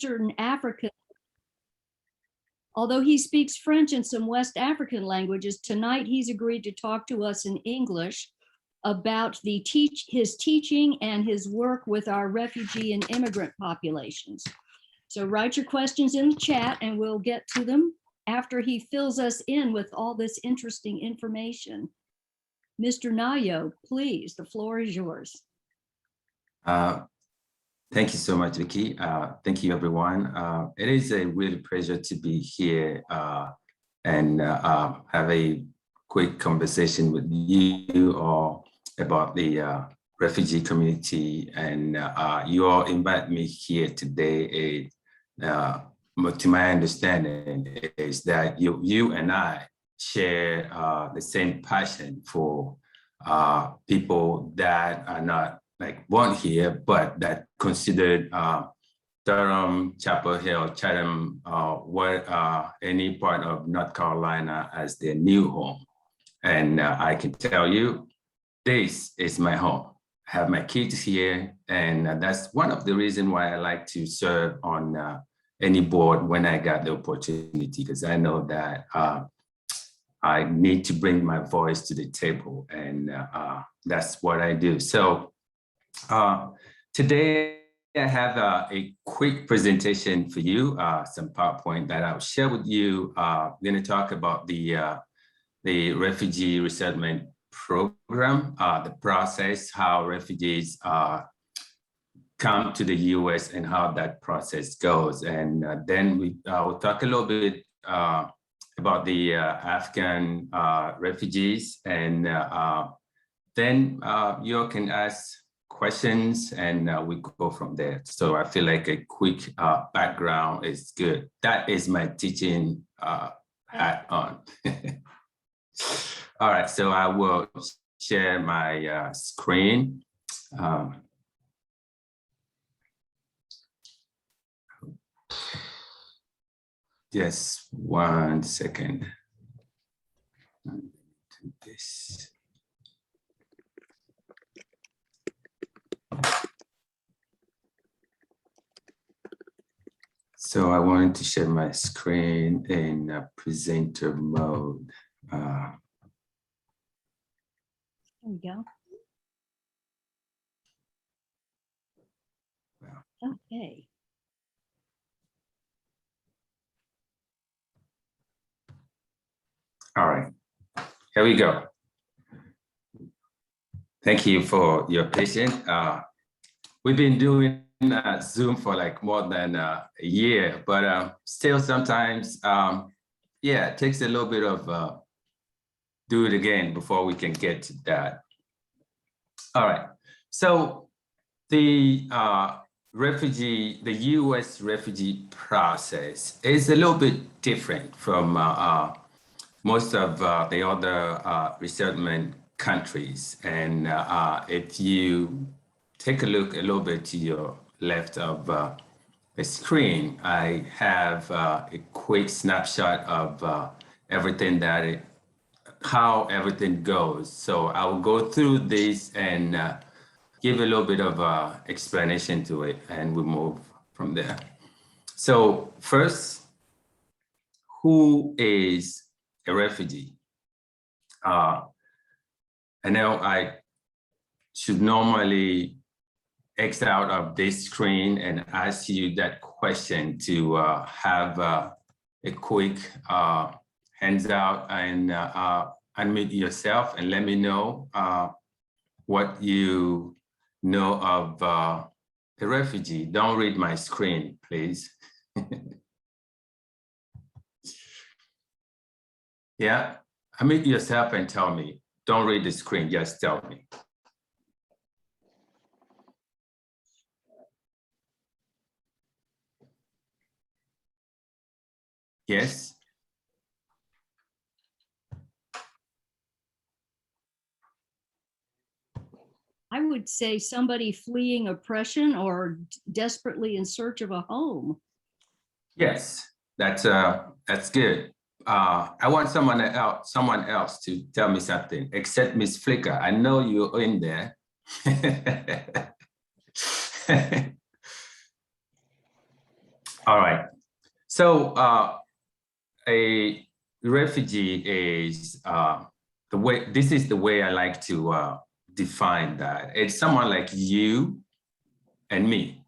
Western African. Although he speaks French and some West African languages, tonight he's agreed to talk to us in English about his teaching and his work with our refugee and immigrant populations. So write your questions in the chat and we'll get to them after he fills us in with all this interesting information. Mr. Nayo, please, the floor is yours. Thank you so much, Vicky. Thank you, everyone. It is a really pleasure to be here and have a quick conversation with you all about the refugee community. And you all invite me here today. To my understanding is that you and I share the same passion for people that are not like born here, but that considered Durham, Chapel Hill, Chatham, any part of North Carolina as their new home. And I can tell you, this is my home. I have my kids here, and that's one of the reasons why I like to serve on any board when I got the opportunity, because I know that I need to bring my voice to the table, and that's what I do. So today I have a quick presentation for you, some PowerPoint that I'll share with you. I'm going to talk about the Refugee Resettlement Program, the process, how refugees come to the US and how that process goes. And then we'll talk a little bit about the Afghan refugees, and then you all can ask questions and we go from there. So I feel like a quick background is good. That is my teaching hat on. All right, so I will share my screen. Just 1 second. This. So I wanted to share my screen in presenter mode. There we go. Okay. All right, here we go. Thank you for your patience. We've been doing Zoom for like more than a year, but still sometimes, yeah, it takes a little bit of do it again before we can get to that. All right, so the US refugee process is a little bit different from most of the other resettlement countries. And if you take a look a little bit to your left of the screen, I have a quick snapshot of everything how everything goes. So I will go through this and give a little bit of explanation to it, and we'll move from there. So first, who is a refugee? I know I should normally X out of this screen and ask you that question to have a quick hands out and unmute yourself and let me know what you know of a refugee. Don't read my screen, please. Yeah, unmute yourself and tell me. Don't read the screen, just tell me. Yes? I would say somebody fleeing oppression or desperately in search of a home. Yes, that's good. I want someone else to tell me something, except Miss Flicker. I know you're in there. All right. So a refugee is this is the way I like to define that. It's someone like you and me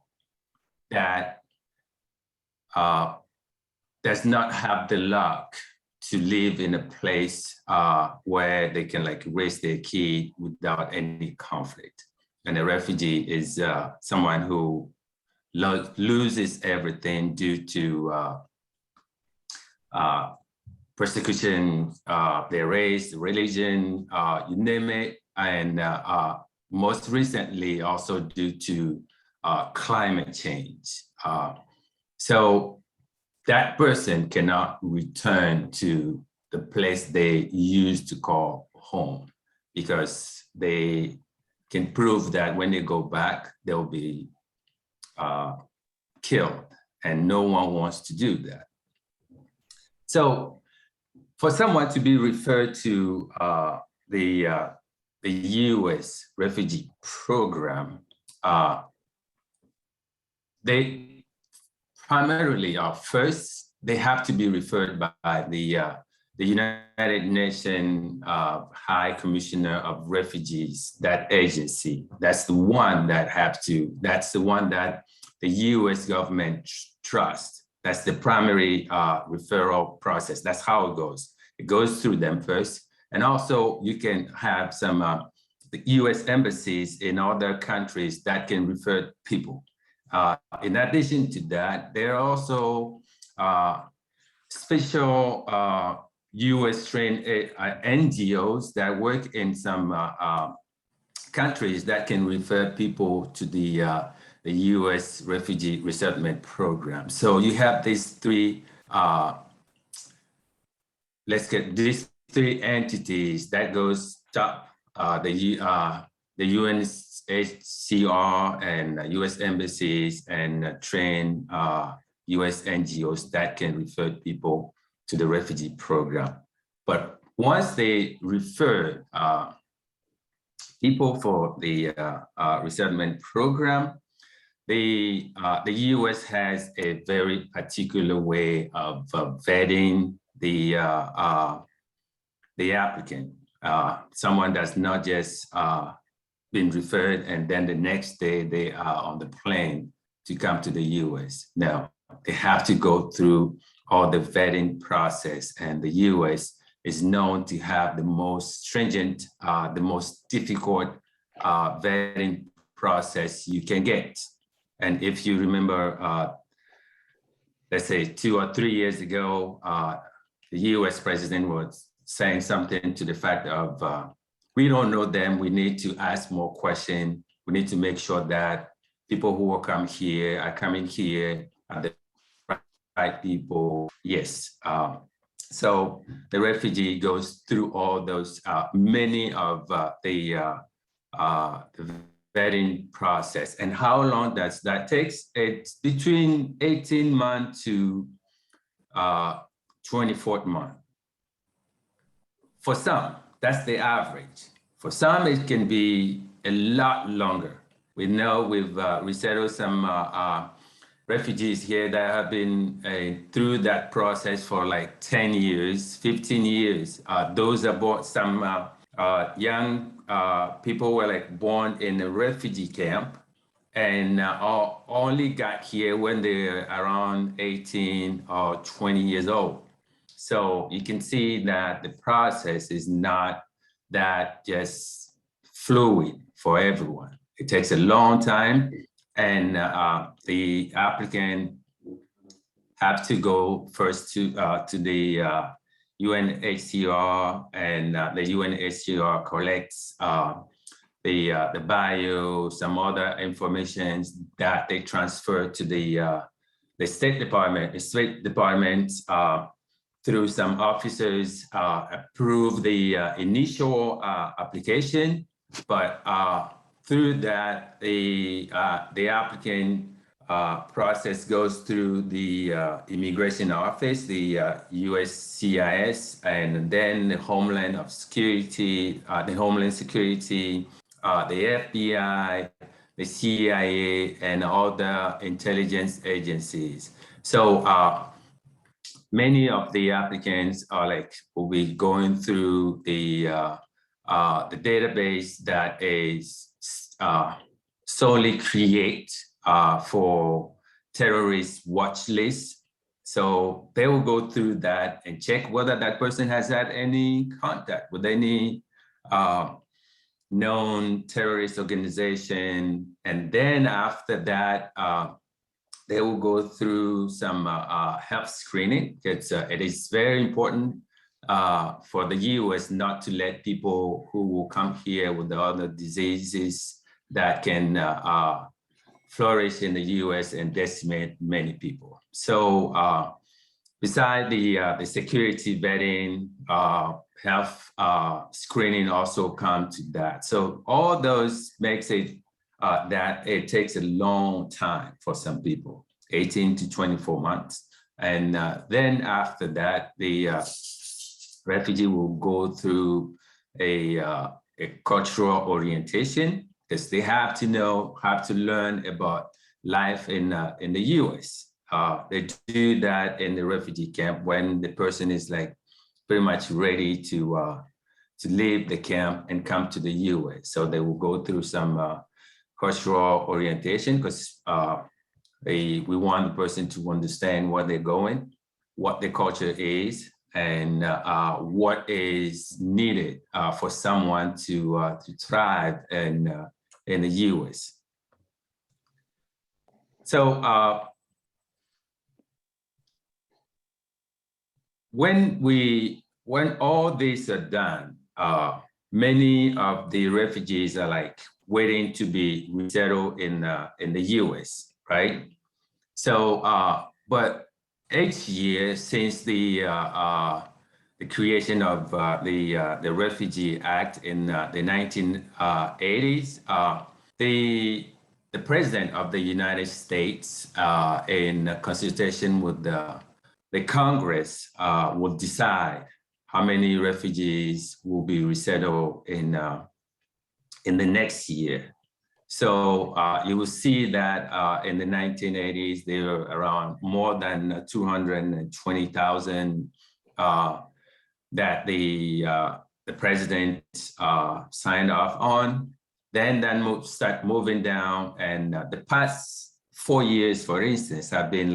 that does not have the luck to live in a place where they can like raise their kid without any conflict. And a refugee is someone who loses everything due to persecution, their race, religion, you name it, and most recently also due to climate change. So that person cannot return to the place they used to call home because they can prove that when they go back, they'll be killed, and no one wants to do that. So for someone to be referred to the U.S. Refugee Program, they primarily are first, they have to be referred by the United Nations High Commissioner of Refugees, that agency. That's the one that that's the one that the U.S. government trusts. That's the primary referral process. That's how it goes. It goes through them first. And also you can have some the US embassies in other countries that can refer people. In addition to that, there are also special US trained NGOs that work in some countries that can refer people to the US Refugee Resettlement Program. So you have these three, let's get these three entities that goes top, the UNHCR and US embassies and train US NGOs that can refer people to the refugee program. But once they refer people for the resettlement program, the US has a very particular way of vetting the applicant. Someone that's not just been referred and then the next day they are on the plane to come to the US. Now, they have to go through all the vetting process, and the US is known to have the most stringent, the most difficult vetting process you can get. And if you remember, let's say 2 or 3 years ago, the US president was saying something to the fact of, we don't know them, we need to ask more questions. We need to make sure that people who will come here are coming here are the right people. Yes. So the refugee goes through all those, many of the vetting process. And how long does that take? It's between 18 months to 24 months. For some, that's the average. For some, it can be a lot longer. We know we've resettled some refugees here that have been through that process for like 10 years, 15 years. Those are some young people were like born in a refugee camp and only got here when they're around 18 or 20 years old. So you can see that the process is not that just fluid for everyone. It takes a long time, and the applicant have to go first to the UNHCR, and the UNHCR collects the bio, some other information that they transfer to the State Department. The State Department through some officers approve the initial application, but through that the applicant process goes through the immigration office, the USCIS, and then the Homeland Security, the FBI, the CIA, and all the intelligence agencies. So many of the applicants are will be going through the database that is solely create for terrorist watch lists. So they will go through that and check whether that person has had any contact with any known terrorist organization. And then after that, they will go through some health screening. It is very important for the US not to let people who will come here with the other diseases that can flourish in the US and decimate many people. So beside the security vetting, health screening also come to that. So all those makes it that it takes a long time for some people, 18 to 24 months. And then after that, the refugee will go through a cultural orientation, because they have to learn about life in the US. They do that in the refugee camp when the person is pretty much ready to leave the camp and come to the US. So they will go through some cultural orientation, because we want the person to understand where they're going, what the culture is, and what is needed for someone to thrive in the US. So when all these are done, many of the refugees are waiting to be resettled in the US, right? So, but each year since the creation of the Refugee Act in the 1980s, the President of the United States, in consultation with the Congress, will decide how many refugees will be resettled in the next year. So you will see that in the 1980s, there were around more than 220,000 that the president signed off on. Then start moving down, and the past 4 years, for instance, have been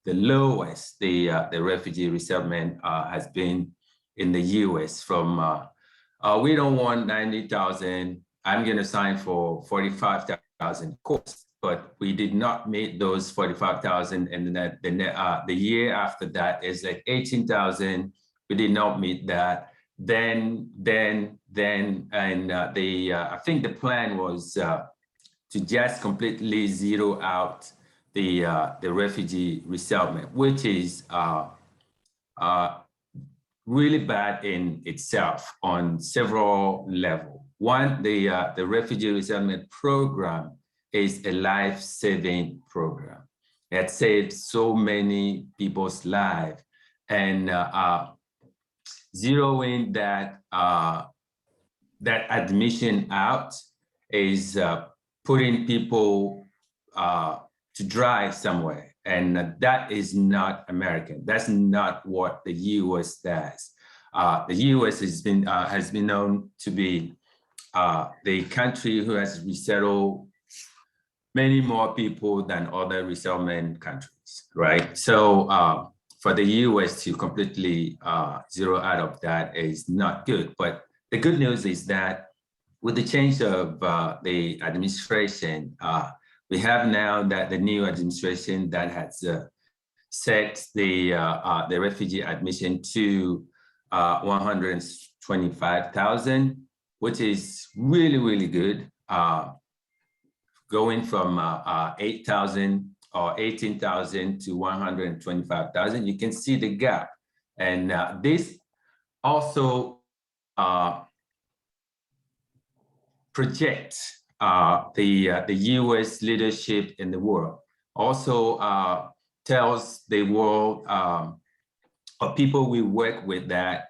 the lowest the refugee resettlement has been in the US. From we don't want 90,000. I'm going to sign for 45,000 course, but we did not meet those 45,000, and the year after that is 18,000. We did not meet that. Then, and I think the plan was to just completely zero out the refugee resettlement, which is really bad in itself on several levels. One, the Refugee Resettlement Program is a life-saving program. It saved so many people's lives, and zeroing that admission out is putting people to drive somewhere, and that is not American. That's not what the U.S. does. The U.S. has been known to be the country who has resettled many more people than other resettlement countries, right? So for the US to completely zero out of that is not good. But the good news is that with the change of the administration, we have now the new administration that has set the refugee admission to 125,000, which is really, really good. Going from 8,000 or 18,000 to 125,000, you can see the gap. And this also projects the US leadership in the world. Also tells the world or people we work with that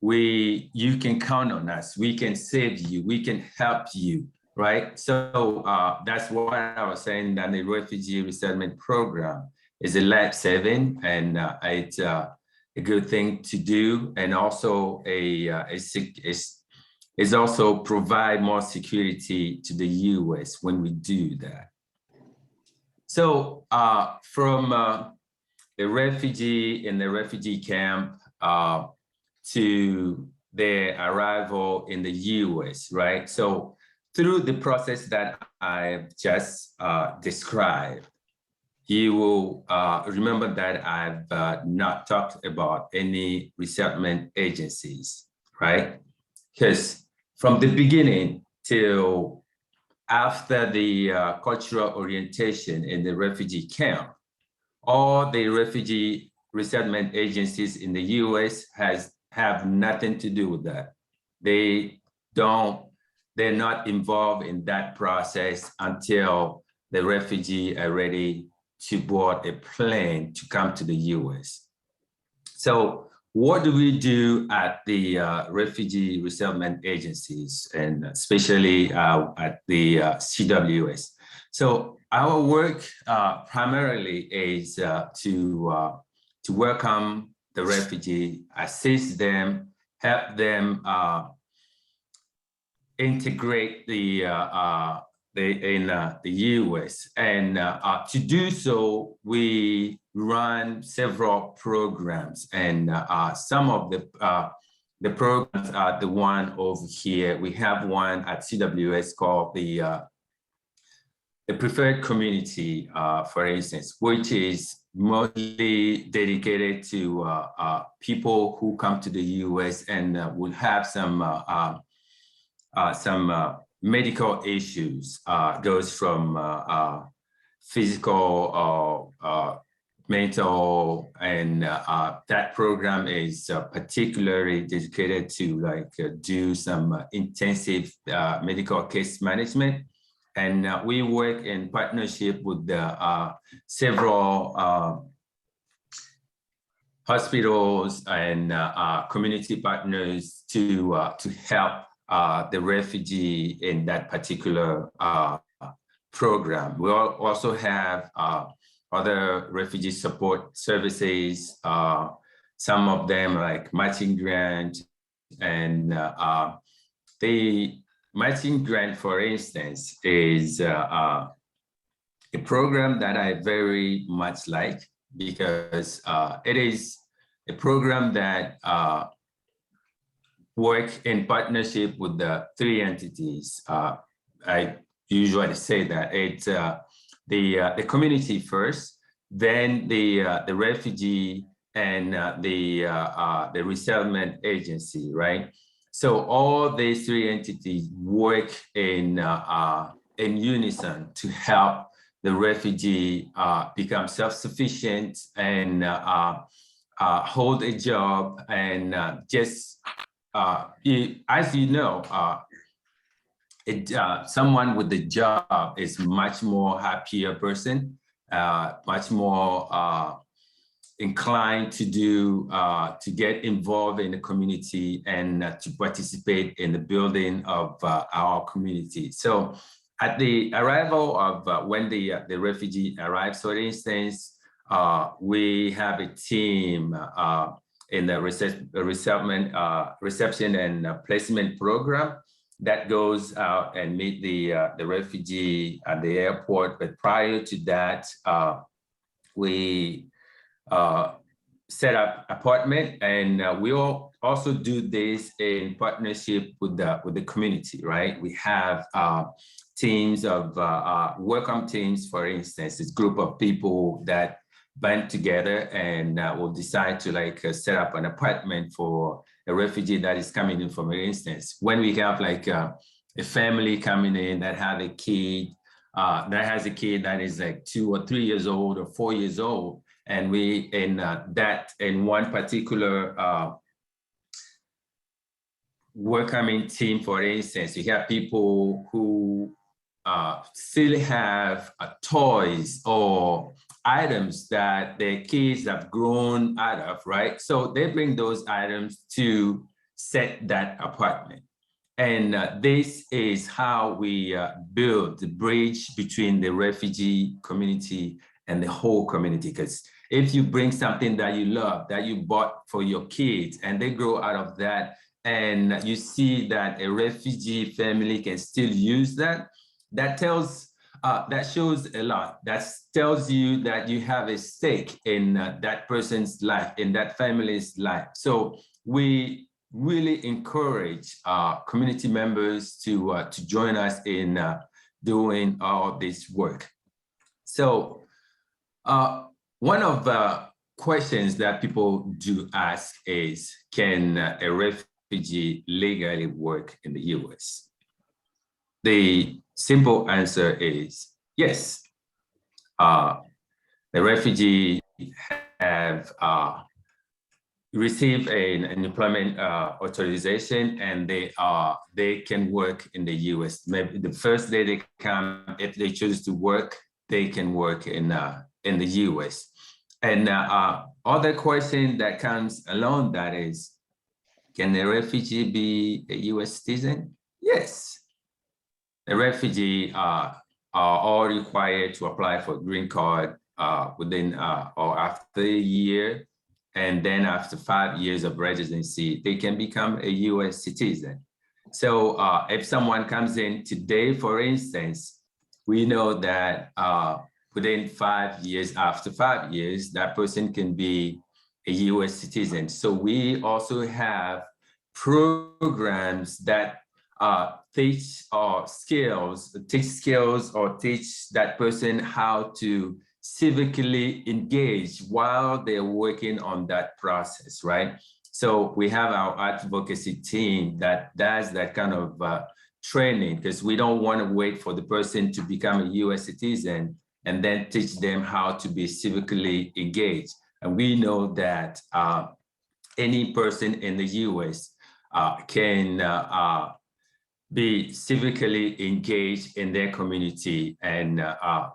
you can count on us. We can save you. We can help you, right? So that's what I was saying, that the Refugee Resettlement Program is a life-saving, and it's a good thing to do, and also is also provide more security to the US when we do that. So from the refugee in the refugee camp to their arrival in the US, right? So through the process that I've just described, you will remember that I've not talked about any resettlement agencies, right? Because from the beginning till after the cultural orientation in the refugee camp, all the refugee resettlement agencies in the US have nothing to do with that. They're not involved in that process until the refugee are ready to board a plane to come to the US. So what do we do at the refugee resettlement agencies, and especially at the CWS? So our work primarily is to welcome the refugee, assist them, help them integrate in the US. And to do so, we run several programs, and some of the programs are the one over here. We have one at CWS called the Preferred Community, for instance, which is mostly dedicated to people who come to the US and will have some medical issues, goes from physical or mental, and that program is particularly dedicated to do some intensive medical case management. And we work in partnership with several hospitals and community partners to help the refugee in that particular program. We also have other refugee support services, some of them like matching grant, and the matching grant, for instance, is a program that I very much like, because it is a program that work in partnership with the three entities. I usually say that it's the community first, then the refugee, and the resettlement agency, right? So all these three entities work in unison to help the refugee become self-sufficient and hold a job, and just as you know, someone with the job is much more happier person, much more inclined to do to get involved in the community and to participate in the building of our community. So at the arrival of when the refugee arrives, for instance, we have a team in the reception and placement program that goes out and meet the refugee at the airport. But prior to that, we set up appointment, and we also do this in partnership with the community, right? We have teams of welcome teams, for instance, this group of people that band together and will decide to set up an appointment for a refugee that is coming in. For instance, when we have a family coming in that have a kid, that has a kid that is 2 or 3 years old or 4 years old, and we in one particular welcoming team, for instance, you have people who still have toys or items that their kids have grown out of, right? So they bring those items to set that apartment. And this is how we build the bridge between the refugee community and the whole community. Because if you bring something that you love, that you bought for your kids, and they grow out of that, and you see that a refugee family can still use that, that shows a lot. That tells you that you have a stake in that person's life, in that family's life. So we really encourage community members to join us in doing all this work. So one of the questions that people do ask is, can a refugee legally work in the US? The simple answer is yes. The refugee have receive an employment authorization, and they can work in the US. Maybe the first day they come, if they choose to work, they can work in the US. And other question that comes along that is, can a refugee be a US citizen? Yes. The refugee are all required to apply for a green card within or after a year. And then after 5 years of residency, they can become a US citizen. So if someone comes in today, for instance, we know that within 5 years, after 5 years, that person can be a US citizen. So we also have programs that teach skills or teach that person how to civically engage while they're working on that process, right? So we have our advocacy team that does that kind of training, because we don't want to wait for the person to become a US citizen and then teach them how to be civically engaged. And we know that any person in the US can be civically engaged in their community, and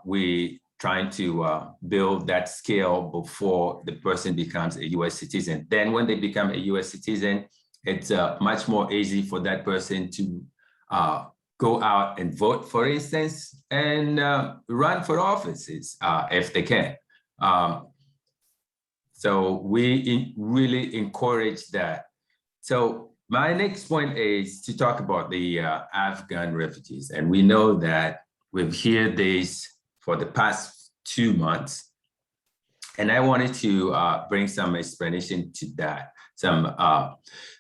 we trying to build that skill before the person becomes a US citizen. Then when they become a US citizen, it's much more easy for that person to go out and vote, for instance, and run for offices if they can. So we really encourage that. So my next point is to talk about the Afghan refugees. And we know that we've heard this for the past 2 months. And I wanted to bring some explanation to that.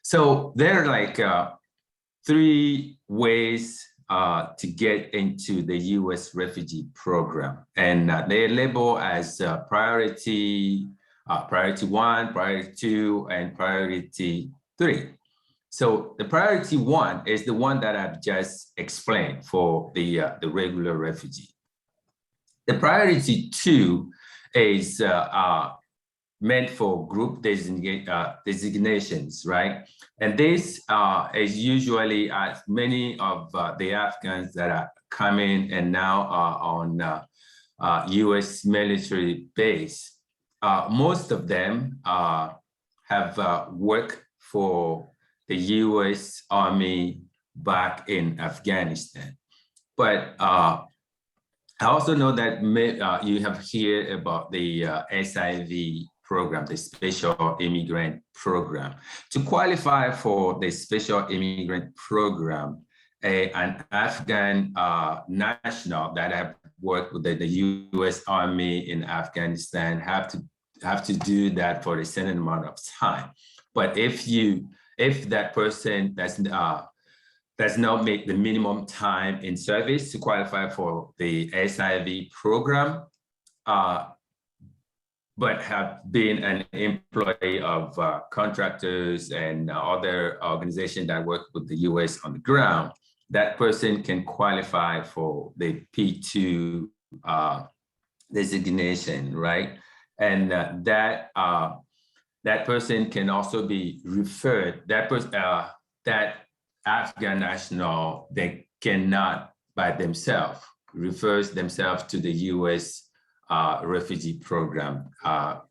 So there are like 3 ways to get into the US refugee program. And they're labeled as priority 1, priority 2, and priority 3. So the priority 1 is the one that I've just explained for the regular refugee. The priority 2 is meant for group designations, right? And this is usually many of the Afghans that are coming and now are on US military base. Most of them have worked for the US Army back in Afghanistan. But I also know that you have heard about the SIV program, the Special Immigrant Program. To qualify for the Special Immigrant Program, an Afghan national that have worked with the US Army in Afghanistan have to do that for a certain amount of time. But if that person does not make the minimum time in service to qualify for the SIV program, but have been an employee of contractors and other organizations that work with the US on the ground, that person can qualify for the P2 designation, right? And that person can also be referred, that Afghan national, they cannot by themselves, refers themselves to the US refugee program.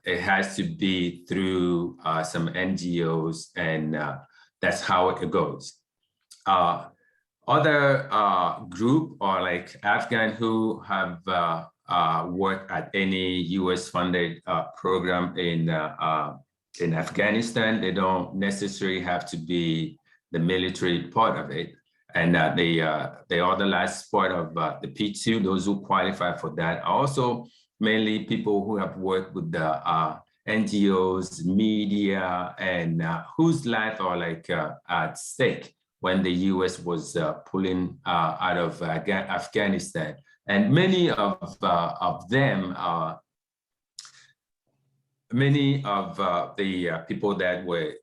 It has to be through some NGOs, and that's how it goes. Other group are like Afghan who have worked at any US funded program in Afghanistan. They don't necessarily have to be the military part of it. And they are the last part of the P2, those who qualify for that. Also, mainly people who have worked with the NGOs, media, and whose life are like at stake when the US was pulling out of Afghanistan. And many of them, many of the people that were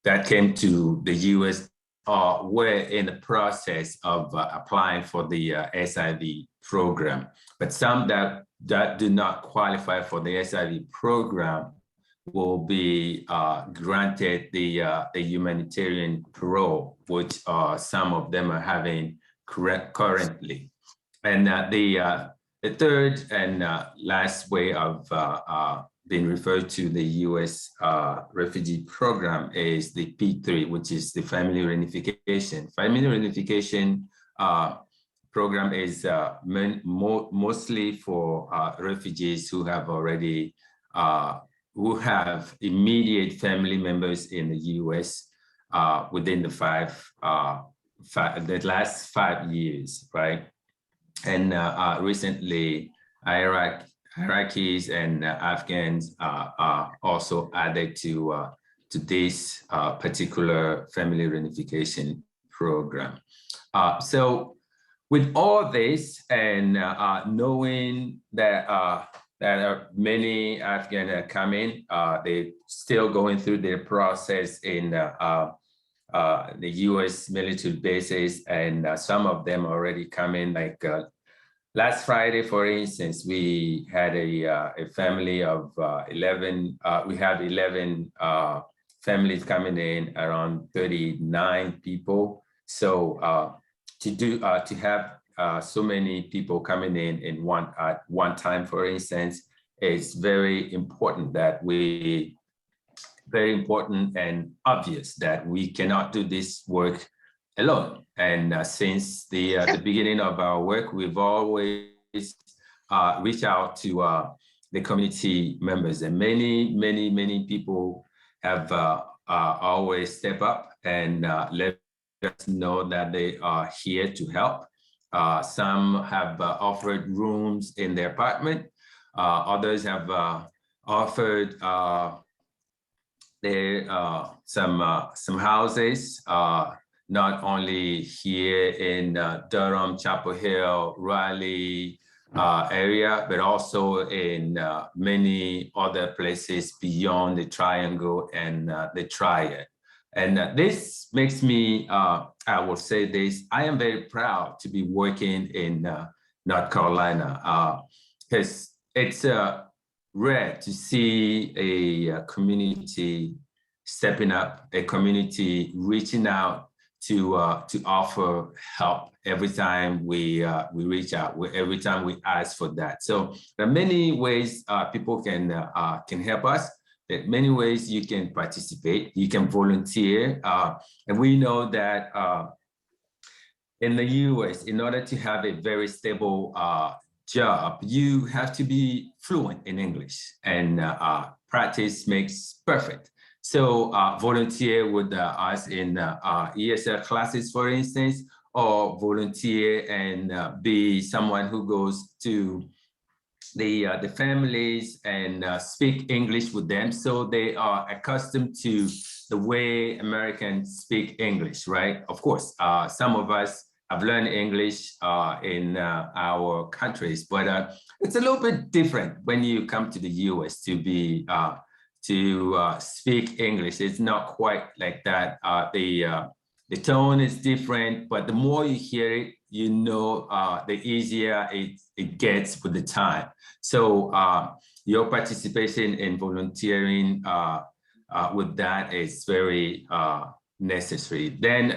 that came to the US were in the process of applying for the SIV program. But some that do not qualify for the SIV program will be granted the humanitarian parole, which some of them are having currently. And the third and last way of being referred to the US refugee program is the P3, which is the family reunification. Family reunification program is mostly for refugees who have already who have immediate family members in the US within the last 5 years, right? And recently, Iraqis and Afghans are also added to this particular family reunification program. So with all this and knowing that many Afghans are coming, they're still going through their process in the US military bases, and some of them already coming. Like last Friday, for instance, we had a family of 11, we had 11 families coming in, around 39 people. So to have so many people coming in at one time, for instance, it's very important that very important and obvious that we cannot do this work alone. And since the beginning of our work, we've always reached out to the community members, and many people have always stepped up and let us know that they are here to help. Some have offered rooms in their apartment. Others have offered some houses, not only here in Durham, Chapel Hill, Raleigh area, but also in many other places beyond the Triangle and the Triad. And this makes me, I will say this, I am very proud to be working in North Carolina, because it's rare to see a community stepping up, a community reaching out to offer help every time we reach out, every time we ask for that. So there are many ways people can help us. There are many ways you can participate, you can volunteer. And we know that in the US, in order to have a very stable job, you have to be fluent in English, and practice makes perfect. So volunteer with us in ESL classes, for instance, or volunteer and be someone who goes to the families and speak English with them, so they are accustomed to the way Americans speak English, right? Of course, some of us have learned English in our countries, but it's a little bit different when you come to the US to be to speak English. It's not quite like that. The tone is different, but the more you hear it, you know, the easier it gets with the time. So your participation in volunteering with that is very necessary. Then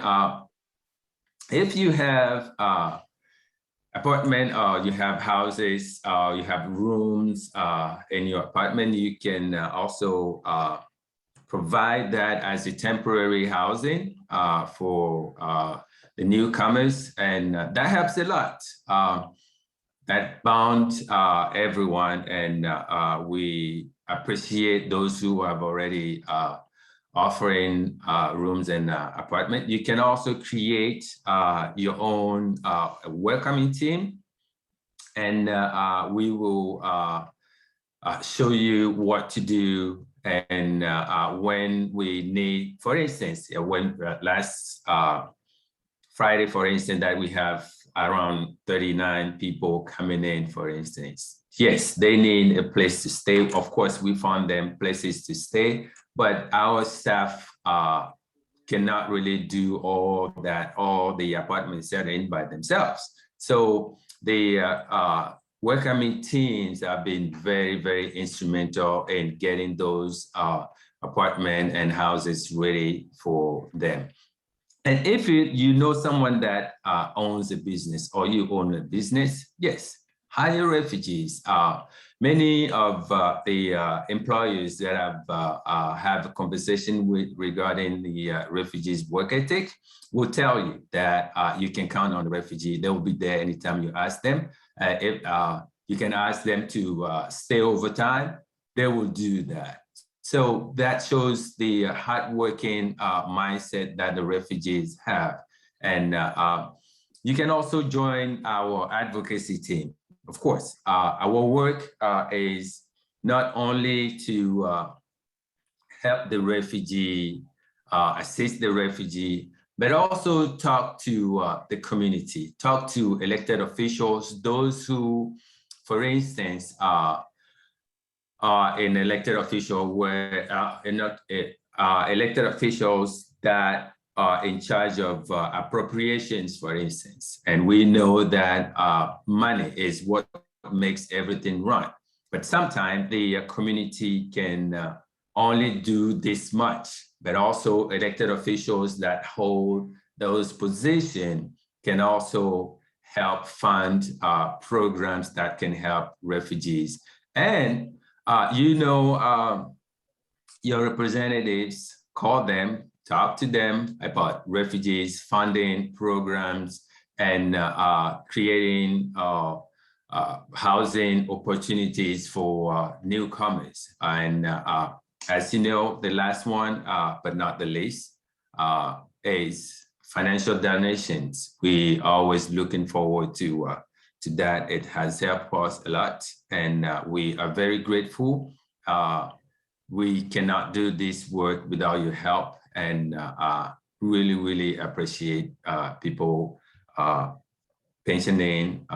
if you have apartment, or you have houses, you have rooms in your apartment, you can also provide that as a temporary housing for the newcomers, and that helps a lot. That bound everyone, and we appreciate those who have already offering rooms and apartment. You can also create your own welcoming team, and we will show you what to do. And when we need, for instance, when last Friday, for instance, that we have around 39 people coming in, for instance. Yes, they need a place to stay. Of course, we found them places to stay, but our staff cannot really do all the apartment setting by themselves. So the welcoming teams have been very, very instrumental in getting those apartment and houses ready for them. And if you know someone that owns a business, or you own a business, yes, hire refugees. Many of the employers that have a conversation with regarding the refugees' work ethic will tell you that you can count on the refugee. They will be there anytime you ask them. If you can ask them to stay overtime, they will do that. So that shows the hardworking mindset that the refugees have. And you can also join our advocacy team. Of course, our work is not only to help the refugee, assist the refugee, but also talk to the community, talk to elected officials, those who, for instance, an elected official where elected officials that are in charge of appropriations, for instance. And we know that money is what makes everything run. But sometimes the community can only do this much, but also elected officials that hold those positions can also help fund programs that can help refugees. And your representatives, call them, talk to them about refugees, funding programs, and creating housing opportunities for newcomers. And as you know, the last one, but not the least, is financial donations. We always looking forward to that. It has helped us a lot, and we are very grateful. We cannot do this work without your help, and really, really appreciate people pensioning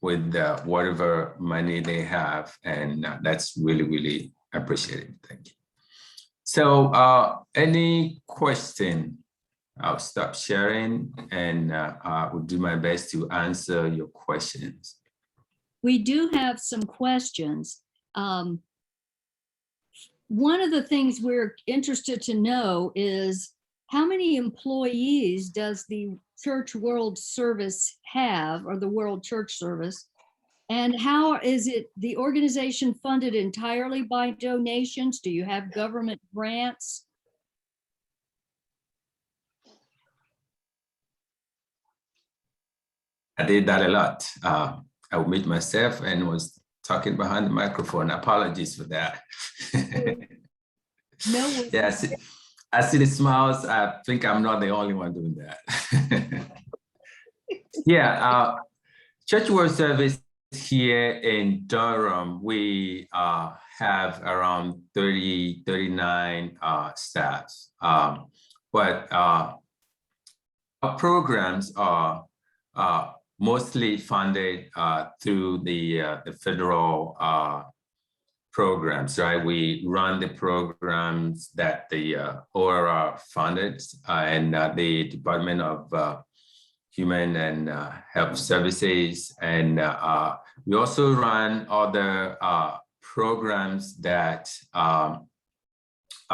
with whatever money they have, and that's really, really appreciated. Thank you. So any question? I'll stop sharing, and I will do my best to answer your questions. We do have some questions. One of the things we're interested to know is how many employees does the Church World Service have, or the World Church Service? And how is it the organization funded entirely by donations? Do you have government grants? I did that a lot. I would meet myself and was talking behind the microphone. Apologies for that. No. Yeah, I see the smiles. I think I'm not the only one doing that. Yeah, Church World Service here in Durham, we have around 39 staffs. But our programs are mostly funded through the federal programs, right? We run the programs that the ORR funded, and the Department of Human and Health Services. And we also run other programs that are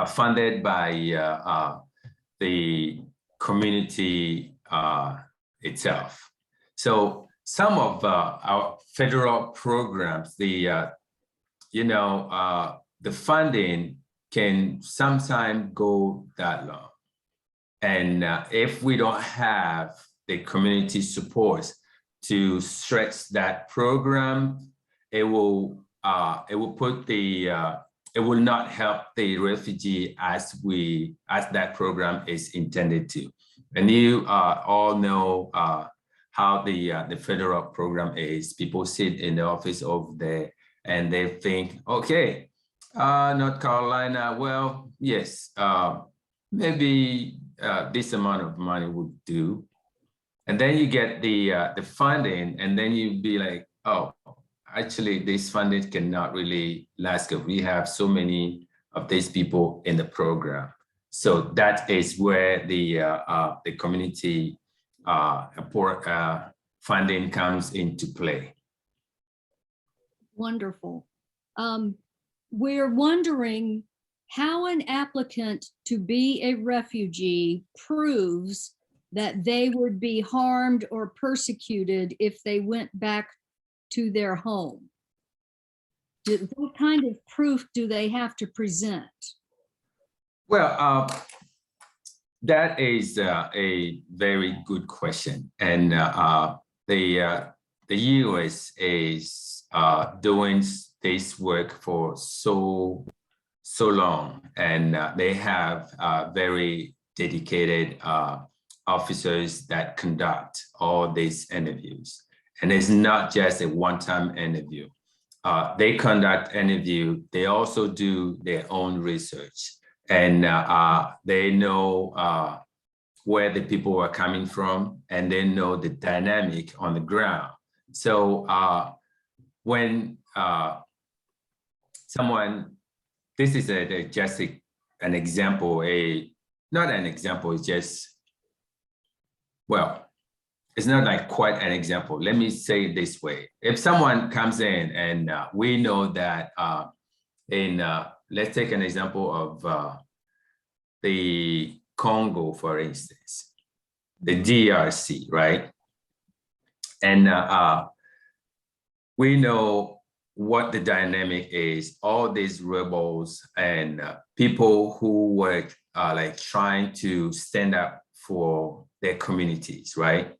funded by the community itself. So some of our federal programs, the funding can sometimes go that long. And if we don't have the community support to stretch that program, it will put the it will not help the refugee as that program is intended to. And you all know how the federal program is. People sit in the office over there and they think, okay, North Carolina, well, yes, maybe this amount of money would do. And then you get the funding, and then you'd be like, oh, actually, this funding cannot really last because we have so many of these people in the program. So that is where the community funding comes into play. Wonderful. We're wondering how an applicant to be a refugee proves that they would be harmed or persecuted if they went back to their home. What kind of proof do they have to present? Well, that is a very good question. And the US is doing this work for so long, and they have very dedicated officers that conduct all these interviews. And it's not just a one-time interview. They conduct interview. They also do their own research, and they know where the people are coming from, and they know the dynamic on the ground. So when someone, this is just an example, not an example, it's just, well, it's not like quite an example. Let me say it this way. If someone comes in and we know that let's take an example of the Congo, for instance, the DRC, right? And we know what the dynamic is, all these rebels and people who were like trying to stand up for their communities, right?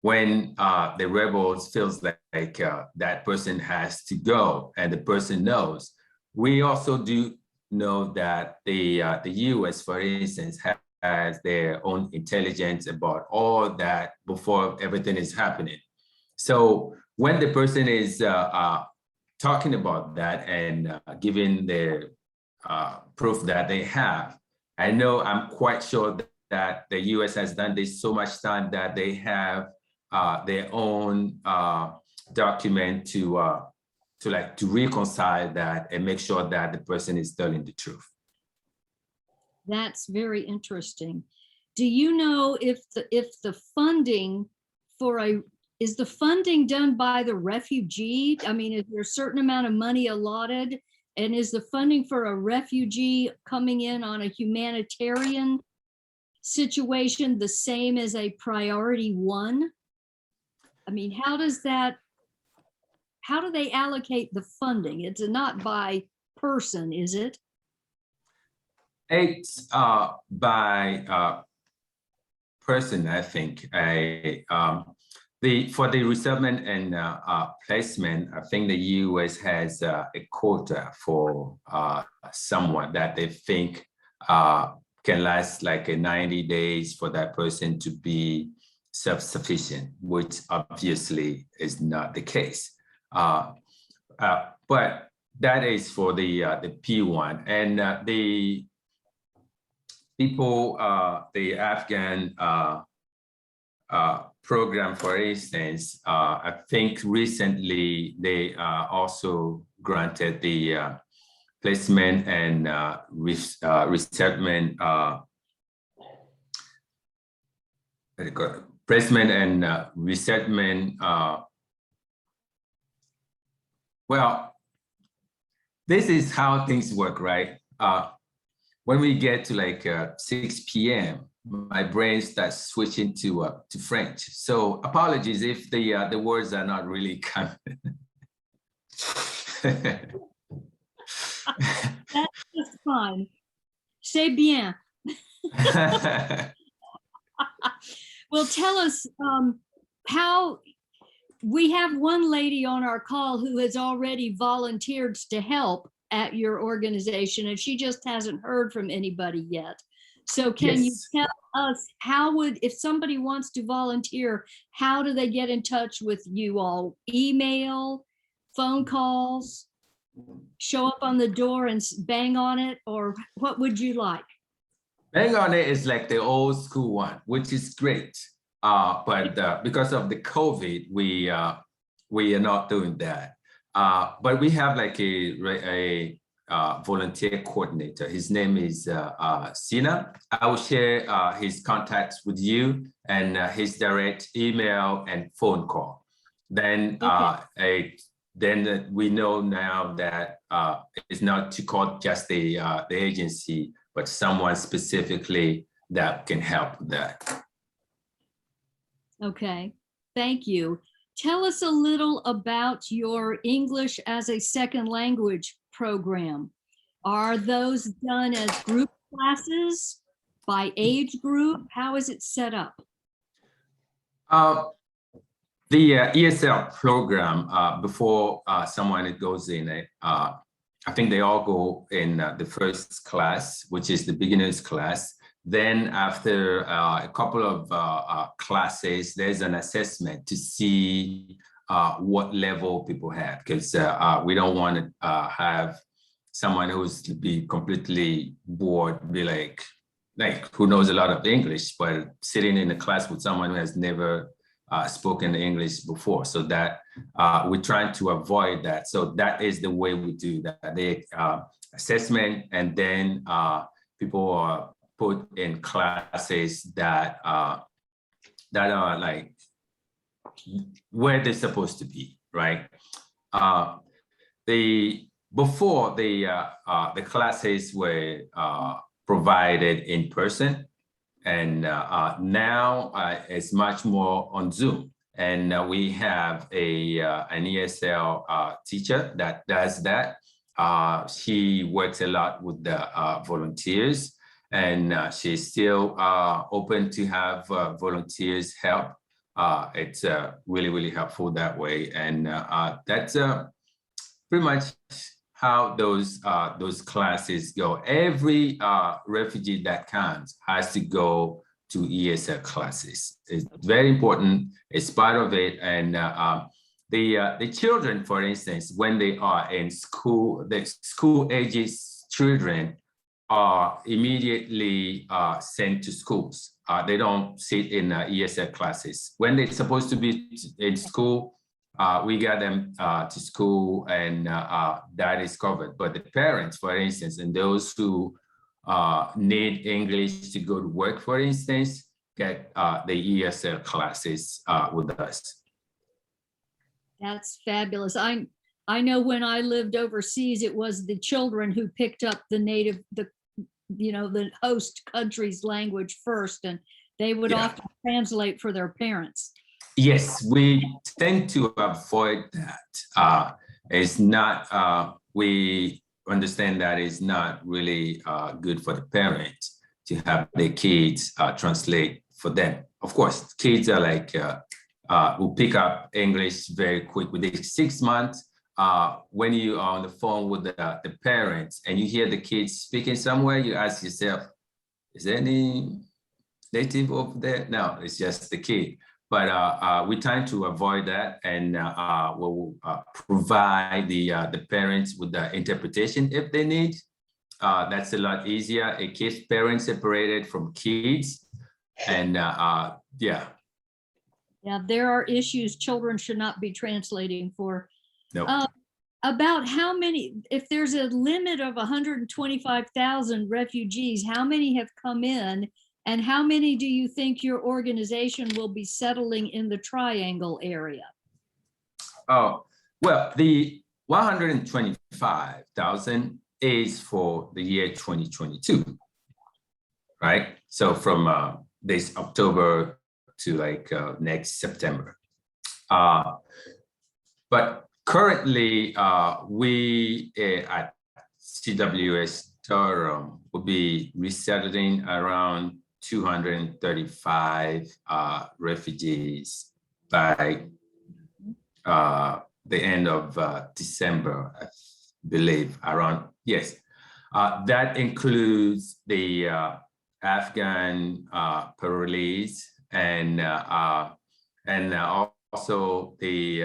When the rebels feels like that person has to go and the person knows. We also do know that the US, for instance, has their own intelligence about all that before everything is happening. So when the person is talking about that and giving the proof that they have, I'm quite sure that the US has done this so much time that they have their own document to reconcile that and make sure that the person is telling the truth. That's very interesting. Do you know if the funding for is the funding done by the refugee? I mean, is there a certain amount of money allotted? And is the funding for a refugee coming in on a humanitarian situation the same as a priority one? I mean, how do they allocate the funding? It's not by person, is it? It's by person, I think. For the resettlement and placement, I think the US has a quota for someone that they think can last like 90 days for that person to be self-sufficient, which obviously is not the case. But that is for the P1, and the people, the Afghan program, for instance, I think recently they also granted the placement and resettlement placement and resettlement. Well, this is how things work, right? When we get to like 6 p.m., my brain starts switching to French. So apologies if the words are not really coming. That's just fine. C'est bien. Well, tell us how, we have one lady on our call who has already volunteered to help at your organization, and she just hasn't heard from anybody yet. So can you Yes. tell us how would, if somebody wants to volunteer, how do they get in touch with you all? Email, phone calls, show up on the door and bang on it, or what would you like? Bang on it is like the old school one, which is great. But because of the COVID, we are not doing that. But we have like a volunteer coordinator. His name is Sina. I will share his contacts with you and his direct email and phone call. Then then we know now that it's not to call just the agency, but someone specifically that can help with that. Okay, thank you. Tell us a little about your English as a second language program. Are those done as group classes, by age group? How is it set up? The ESL program, before someone goes in, I think they all go in the first class, which is the beginner's class. Then after a couple of classes, there's an assessment to see what level people have, because we don't want to have someone who's to be completely bored, be like who knows a lot of English, but sitting in a class with someone who has never spoken English before. So that we're trying to avoid that. So that is the way we do that. The assessment, and then people are put in classes that are like where they're supposed to be, right? Before the classes were provided in person, and now it's much more on Zoom. And we have an ESL teacher that does that. She works a lot with the volunteers, and she's still open to have volunteers help. It's really, really helpful that way. And that's pretty much how those classes go. Every refugee that comes has to go to ESL classes. It's very important. It's part of it. And the children, for instance, when they are in school, the school ages children are immediately sent to schools. They don't sit in ESL classes. When they're supposed to be in school, we get them to school, and that is covered. But the parents, for instance, and those who need English to go to work, for instance, get the ESL classes with us. That's fabulous. I know when I lived overseas, it was the children who picked up the the host country's language first, and they would often translate for their parents. Yes, we tend to avoid that. It's not, we understand that it's not really good for the parents to have their kids translate for them. Of course, kids are like, who pick up English very quick. Within 6 months, when you are on the phone with the parents and you hear the kids speaking somewhere, you ask yourself, is there any native over there? No, it's just the kid. But we try to avoid that, and we'll provide the parents with the interpretation if they need. That's a lot easier. It keeps parents separated from kids, and yeah. Yeah, there are issues children should not be translating for. No. About how many, if there's a limit of 125,000 refugees, how many have come in? And how many do you think your organization will be settling in the Triangle area? Oh, well, the 125,000 is for the year 2022, right? So from this October to like next September. But currently, we at CWS Durham will be resettling around 235 refugees by the end of December, I believe, around, yes. That includes the Afghan parolees and also the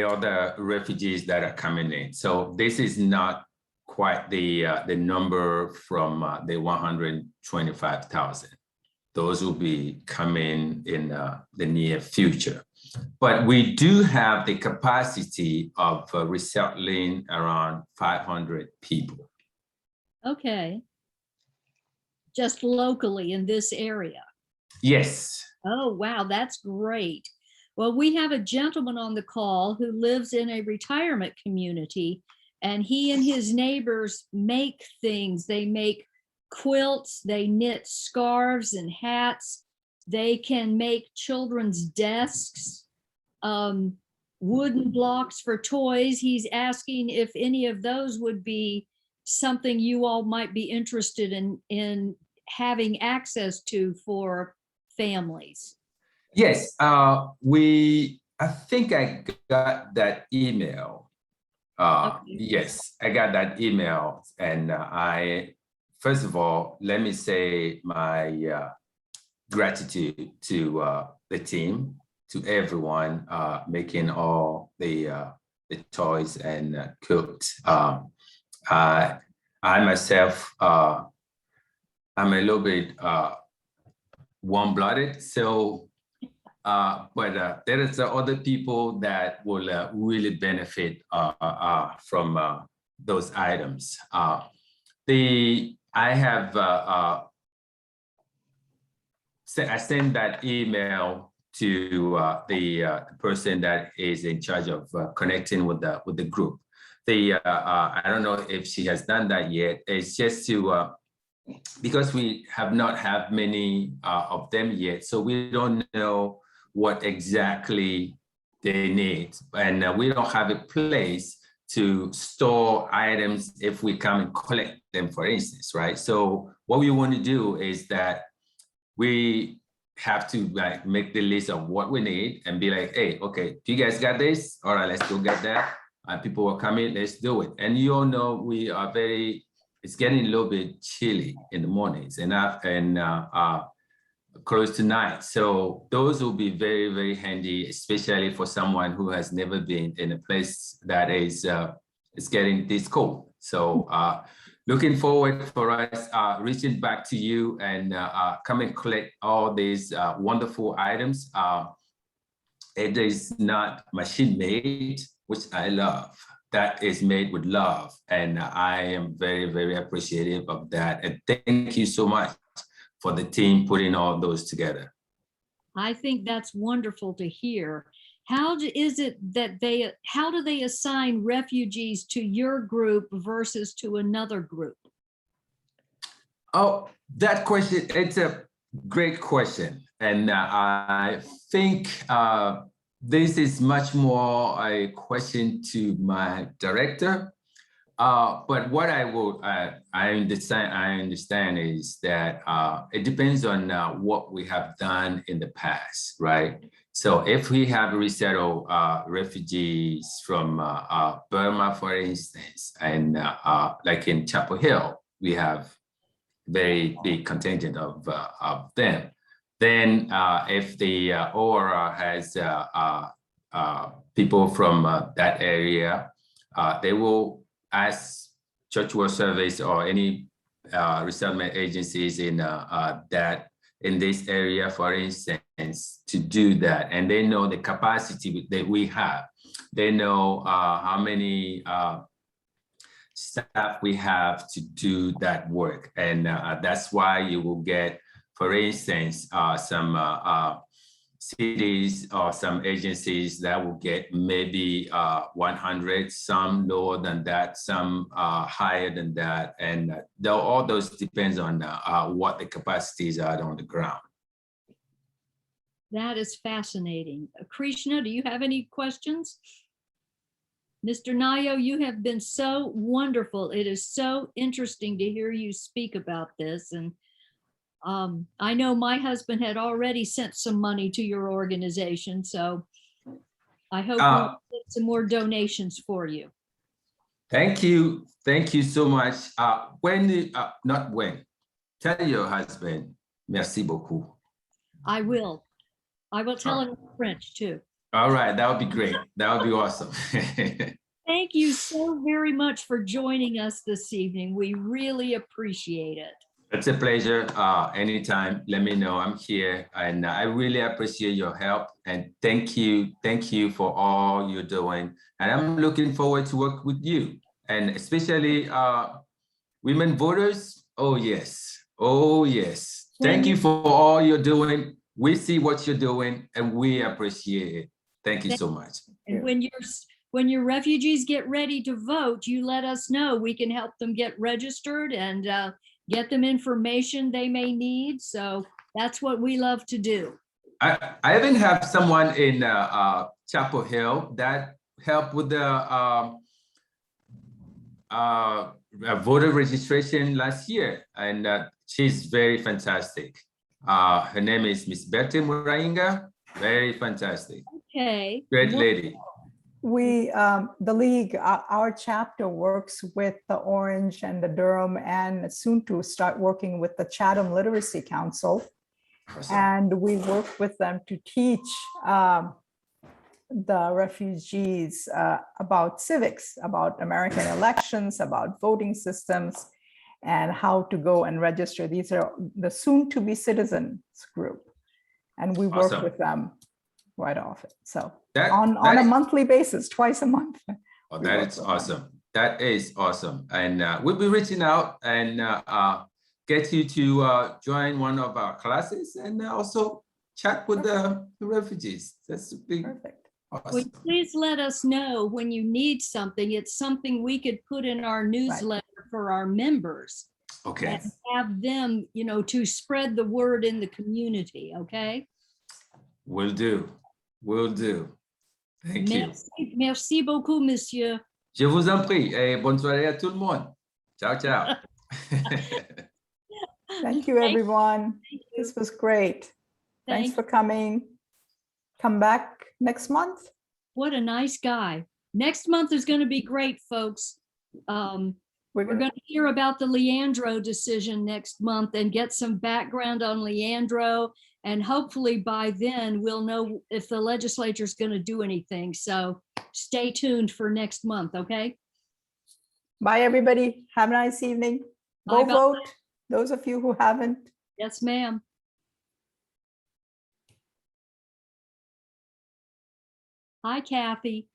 other refugees that are coming in. So this is not quite the number from the 125,000. Those will be coming in the near future. But we do have the capacity of resettling around 500 people. Okay. Just locally in this area. Yes. Oh, wow, that's great. Well, we have a gentleman on the call who lives in a retirement community, and he and his neighbors make things. They make quilts, they knit scarves and hats. They can make children's desks, wooden blocks for toys. He's asking if any of those would be something you all might be interested in having access to for families. Yes, I think I got that email. Okay. Yes, I got that email. And first of all, let me say my gratitude to the team, to everyone making all the toys and quilts. I myself, I'm a little bit warm-blooded, so but there is other people that will really benefit from those items. I sent that email to the person that is in charge of connecting with the group. I don't know if she has done that yet. It's just to because we have not had many of them yet, so we don't know what exactly they need, and we don't have a place to store items if we come and collect them, for instance, right? So what we want to do is that we have to like make the list of what we need and be like, hey, okay, do you guys got this? All right, let's go get that. People will come in, let's do it. And you all know we are it's getting a little bit chilly in the mornings and close to night. So those will be very, very handy, especially for someone who has never been in a place that is getting this cold. So looking forward for us reaching back to you and come and collect all these wonderful items. It is not machine made, which I love. That is made with love. And I am very, very appreciative of that. And thank you so much for the team putting all those together. I think that's wonderful to hear. How do they assign refugees to your group versus to another group? Oh, that question, it's a great question. And I think this is much more a question to my director. But what I understand is that it depends on what we have done in the past, right? So if we have resettled refugees from Burma, for instance, and like in Chapel Hill, we have very big contingent of them. Then if the OR has people from that area, they will ask Church World Service or any resettlement agencies in this area, for instance, to do that. And they know the capacity that we have. They know how many staff we have to do that work. And that's why you will get, for instance, some cities or some agencies that will get maybe 100, some lower than that, some higher than that. And all those depends on what the capacities are on the ground. That is fascinating. Krishna, do you have any questions? Mr. Nayo, you have been so wonderful. It is so interesting to hear you speak about this. And I know my husband had already sent some money to your organization, so I hope we get some more donations for you. Thank you. Thank you so much. Not when, tell your husband, merci beaucoup. I will. I will tell him in French too. All right, that would be great. That would be awesome. Thank you so very much for joining us this evening. We really appreciate it. It's a pleasure. Anytime, let me know. I'm here, and I really appreciate your help. And thank you for all you're doing. And I'm looking forward to work with you, and especially women voters. Oh yes, oh yes. Thank you for all you're doing. We see what you're doing, and we appreciate it. Thank you so much. And when your refugees get ready to vote, you let us know. We can help them get registered and get them information they may need. So that's what we love to do. I even have someone in Chapel Hill that helped with the voter registration last year, and she's very fantastic. Her name is Miss Betty Murainga. Very fantastic. Okay. Great lady. We, the League, our chapter works with the Orange and the Durham, and soon to start working with the Chatham Literacy Council. Awesome. And we work with them to teach the refugees about civics, about American elections, about voting systems, and how to go and register. These are the soon-to-be citizens group, and we work Awesome. with them quite often. So That on a monthly basis, twice a month. Oh, that is awesome. That is awesome. And we'll be reaching out and get you to join one of our classes and also chat with the refugees. That's big. Perfect. Awesome. Well, please let us know when you need something. It's something we could put in our newsletter for our members. Okay. And have them, to spread the word in the community, okay? Will do. Will do. Thank you. Merci beaucoup, monsieur. Je vous en prie. Et bonne soirée à tout le monde. Ciao, ciao. Thank you, everyone. Thank you. This was great. Thanks for coming. Come back next month. What a nice guy. Next month is going to be great, folks. We're going to hear about the Leandro decision next month and get some background on Leandro. And hopefully by then we'll know if the legislature is going to do anything. So stay tuned for next month, okay? Bye, everybody. Have a nice evening. Go Bye-bye. vote. Those of you who haven't. Yes, ma'am. Hi, Kathy.